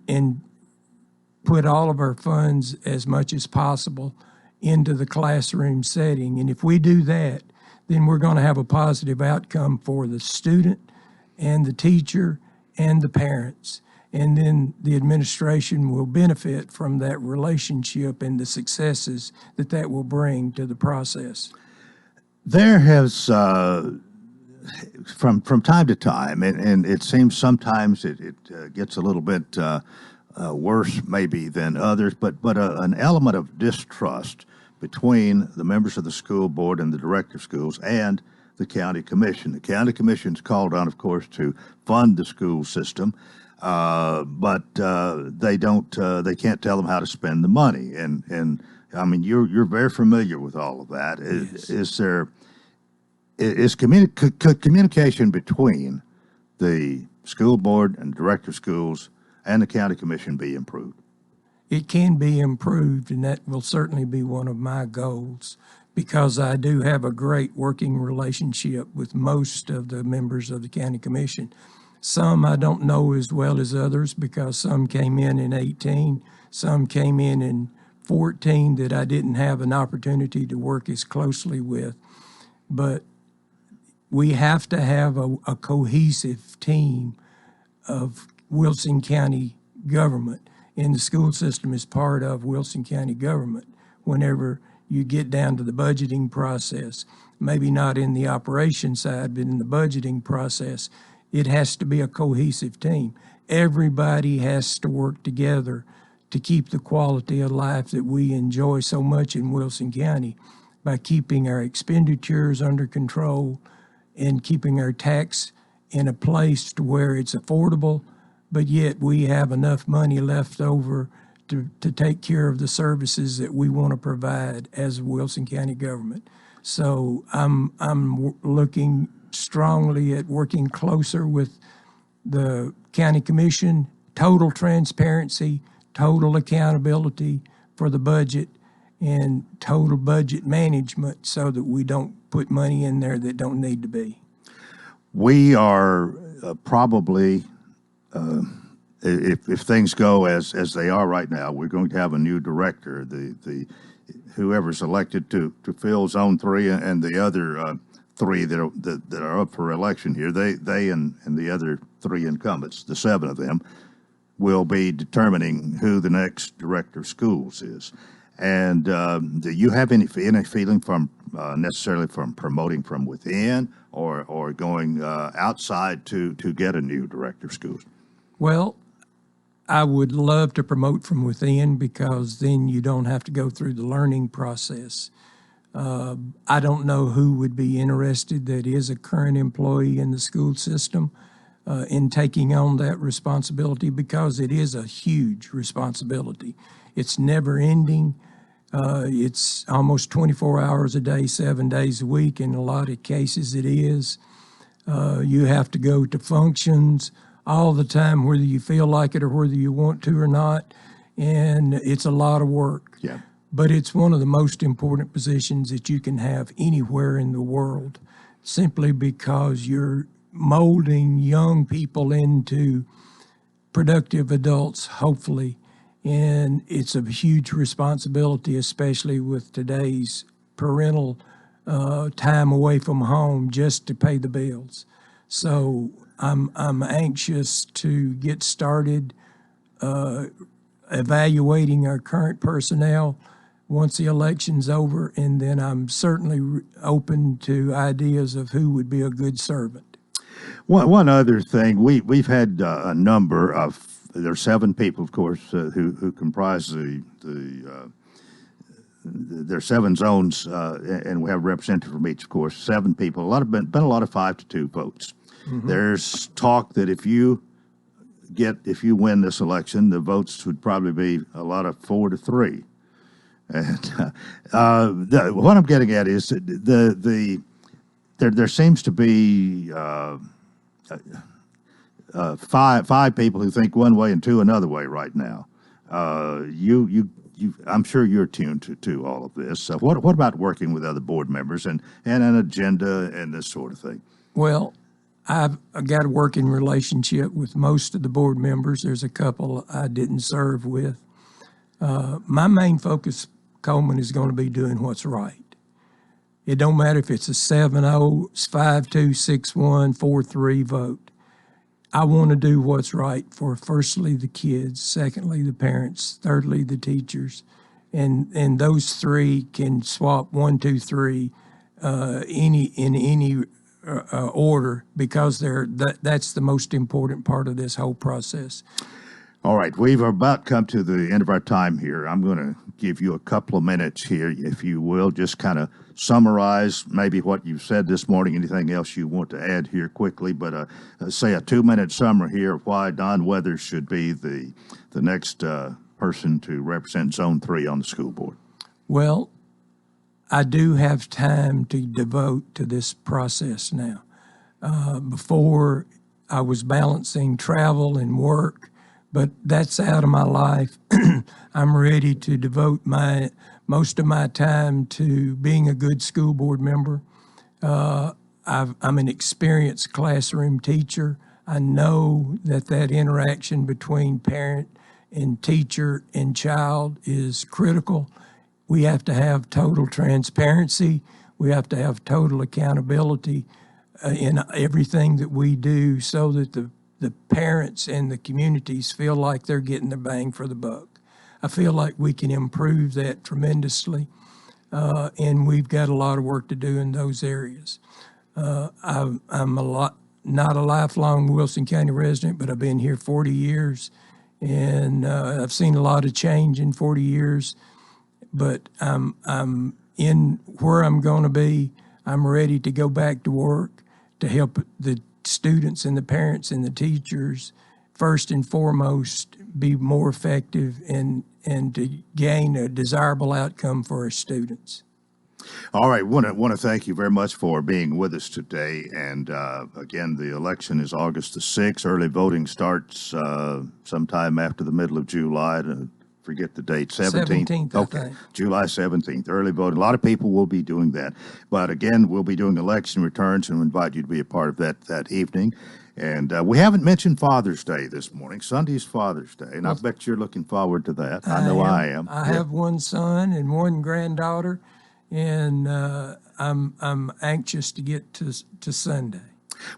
put all of our funds as much as possible into the classroom setting. And if we do that, then we're going to have a positive outcome for the student and the teacher and the parents. And then the administration will benefit from that relationship and the successes that will bring to the process. There has, from time to time, and it seems sometimes it gets a little bit worse maybe than others, but an element of distrust between the members of the school board and the director of schools and the county commission. The county commission is called on, of course, to fund the school system, but they don't. They can't tell them how to spend the money, and I mean you're very familiar with all of that. Is communication between the school board and director of schools and the county commission be improved? It can be improved, and that will certainly be one of my goals, because I do have a great working relationship with most of the members of the county commission. Some I don't know as well as others, because some came in 18, some came in 14 that I didn't have an opportunity to work as closely with. But we have to have a cohesive team of Wilson County government, and the school system is part of Wilson County government. Whenever you get down to the budgeting process, maybe not in the operation side, but in the budgeting process, it has to be a cohesive team. Everybody has to work together to keep the quality of life that we enjoy so much in Wilson County by keeping our expenditures under control and keeping our tax in a place to where it's affordable, but yet we have enough money left over to take care of the services that we want to provide as Wilson County government. So I'm looking strongly at working closer with the county commission, total transparency, total accountability for the budget, and total budget management, so that we don't put money in there that don't need to be. We are probably, if things go as they are right now, we're going to have a new director. The whoever's elected to fill Zone 3 and the other 3 that are up for election here, they and the other 3 incumbents, the 7 of them, will be determining who the next director of schools is. And do you have any feeling from necessarily from promoting from within or going outside to get a new director of schools? Well, I would love to promote from within, because then you don't have to go through the learning process. I don't know who would be interested that is a current employee in the school system in taking on that responsibility, because it is a huge responsibility. It's never ending. It's almost 24 hours a day, 7 days a week. In a lot of cases it is. You have to go to functions all the time, whether you feel like it or whether you want to or not. And it's a lot of work. Yeah. But it's one of the most important positions that you can have anywhere in the world, simply because you're molding young people into productive adults, hopefully. And it's a huge responsibility, especially with today's parental time away from home just to pay the bills. So I'm anxious to get started evaluating our current personnel once the election's over, and then I'm certainly open to ideas of who would be a good servant. One other thing, we've had a number of, there's 7 people, of course, who comprise there are 7 zones, and we have a representative from each, of course. 7 people. Been a lot of 5-2 votes. Mm-hmm. There's talk that if you win this election, the votes would probably be a lot of 4-3. And what I'm getting at is there seems to be five people who think one way and 2 another way right now. I'm sure you're tuned to all of this. So what about working with other board members and an agenda and this sort of thing? Well, I've got a working relationship with most of the board members. There's a couple I didn't serve with. My main focus, Coleman, is going to be doing what's right. It don't matter if it's a 7-0, 5-2, 6-1, 4-3 vote. I want to do what's right for, firstly, the kids, secondly, the parents, thirdly, the teachers. And those 3 can swap 1, 2, 3 in any order, because that's the most important part of this whole process. All right, we've about come to the end of our time here. I'm going to give you a couple of minutes here, if you will, just kind of summarize maybe what you've said this morning, anything else you want to add here quickly, but say a 2-minute summary here of why Don Weathers should be the next person to represent Zone 3 on the school board. Well, I do have time to devote to this process now. Before, I was balancing travel and work, but that's out of my life. I'm ready to devote most of my time to being a good school board member. I'm an experienced classroom teacher. I know that interaction between parent and teacher and child is critical. We have to have total transparency. We have to have total accountability in everything that we do, so that the parents and the communities feel like they're getting the bang for the buck. I feel like we can improve that tremendously, and we've got a lot of work to do in those areas. I'm not a lifelong Wilson County resident, but I've been here 40 years, and I've seen a lot of change in 40 years. But I'm in where I'm going to be. I'm ready to go back to work to help the students and the parents and the teachers, first and foremost, be more effective and to gain a desirable outcome for our students. All right, want to thank you very much for being with us today. And again, the election is August the 6th. Early voting starts sometime after the middle of July. Forget the date, 17th? 17th, okay, I think. July 17th, early voting. A lot of people will be doing that. But again, we'll be doing election returns, and we invite you to be a part of that evening. And we haven't mentioned Father's Day this morning. Sunday's Father's Day, and I bet you're looking forward to that. I know I am. I have one son and one granddaughter, and I'm anxious to get to Sunday.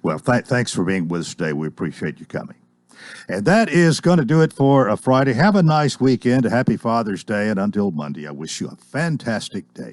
Well, thanks for being with us today. We appreciate you coming. And that is going to do it for a Friday. Have a nice weekend. A happy Father's Day. And until Monday, I wish you a fantastic day.